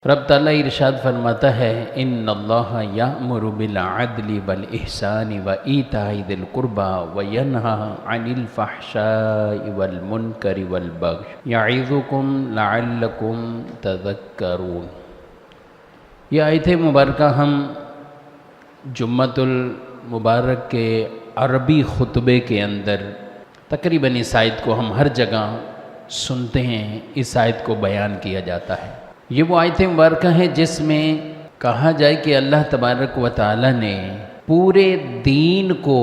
رب تعالیٰ ارشاد فرماتا ہے ان اللہ یأمر بالعدل والاحسان وایتاء ذی القربى وینہی عن الفحشاء والمنکر والبغی یعظکم لعلکم تذکرون۔ یہ آیت مبارکہ ہم جمعۃ المبارک کے عربی خطبے کے اندر تقریباً اس آیت کو ہم ہر جگہ سنتے ہیں، اس آیت کو بیان کیا جاتا ہے۔ یہ وہ آیت مبارکہ ہیں جس میں کہا جائے کہ اللہ تبارک و تعالی نے پورے دین کو،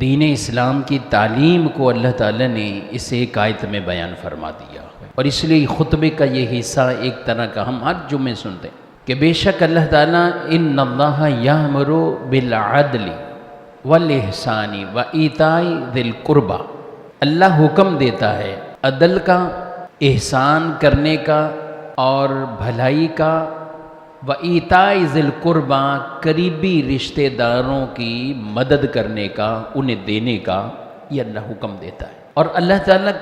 دین اسلام کی تعلیم کو اللہ تعالی نے اس ایک آیت میں بیان فرما دیا، اور اس لیے خطبے کا یہ حصہ ایک طرح کا ہم ہر جمعے سنتے ہیں کہ بے شک اللہ تعالیٰ ان اللہ یأمر بالعدل والاحسان وایتاء ذی القربى، اللہ حکم دیتا ہے عدل کا، احسان کرنے کا اور بھلائی کا، وایتاء ذی القربى قریبی رشتہ داروں کی مدد کرنے کا، انہیں دینے کا، یہ اللہ حکم دیتا ہے۔ اور اللہ تعالیٰ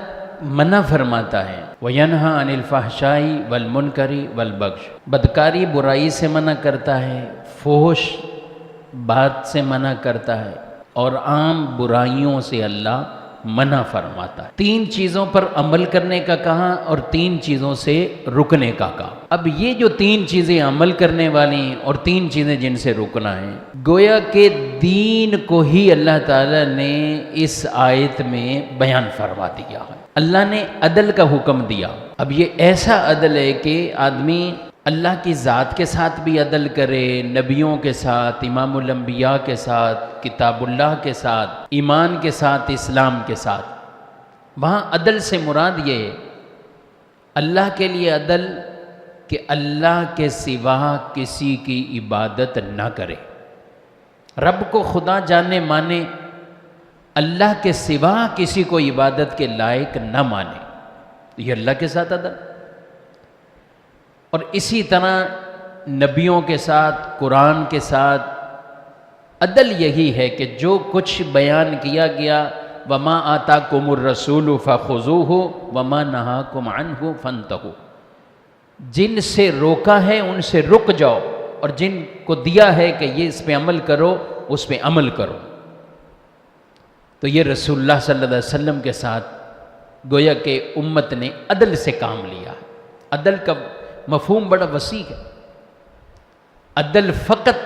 منع فرماتا ہے وینہی عن الفحشاء والمنکر والبغی، بدکاری برائی سے منع کرتا ہے، فحش بات سے منع کرتا ہے، اور عام برائیوں سے اللہ منع فرماتا ہے۔ تین چیزوں پر عمل کرنے کا کہا اور تین چیزوں سے رکنے کا کہا۔ اب یہ جو تین چیزیں عمل کرنے والی ہیں اور تین چیزیں جن سے رکنا ہے، گویا کہ دین کو ہی اللہ تعالیٰ نے اس آیت میں بیان فرما دیا ہے۔ اللہ نے عدل کا حکم دیا۔ اب یہ ایسا عدل ہے کہ آدمی اللہ کی ذات کے ساتھ بھی عدل کرے، نبیوں کے ساتھ، امام الانبیاء کے ساتھ، کتاب اللہ کے ساتھ، ایمان کے ساتھ، اسلام کے ساتھ۔ وہاں عدل سے مراد یہ ہے اللہ کے لیے عدل کہ اللہ کے سوا کسی کی عبادت نہ کرے، رب کو خدا جانے مانے، اللہ کے سوا کسی کو عبادت کے لائق نہ مانے، یہ اللہ کے ساتھ عدل۔ اور اسی طرح نبیوں کے ساتھ، قرآن کے ساتھ عدل یہی ہے کہ جو کچھ بیان کیا گیا وما آتاکم الرسول فخذوہ وما نہاکم عنہ فانتہوا، جن سے روکا ہے ان سے رک جاؤ، اور جن کو دیا ہے کہ یہ اس پہ عمل کرو اس پہ عمل کرو۔ تو یہ رسول اللہ صلی اللہ علیہ وسلم کے ساتھ گویا کہ امت نے عدل سے کام لیا۔ عدل کا مفہوم بڑا وسیع ہے۔ عدل فقط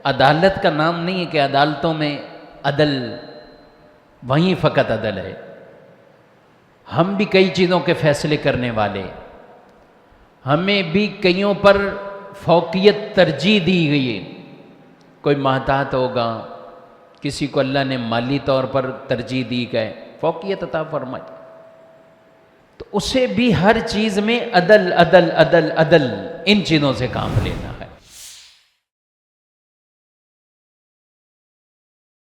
عدالت کا نام نہیں ہے کہ عدالتوں میں عدل، وہیں فقط عدل ہے۔ ہم بھی کئی چیزوں کے فیصلے کرنے والے، ہمیں بھی کئیوں پر فوقیت ترجیح دی گئی ہے۔ کوئی محتاط ہوگا، کسی کو اللہ نے مالی طور پر ترجیح دی گئے، فوقیت عطا فرمائی، تو اسے بھی ہر چیز میں عدل عدل عدل عدل، ان چیزوں سے کام لینا۔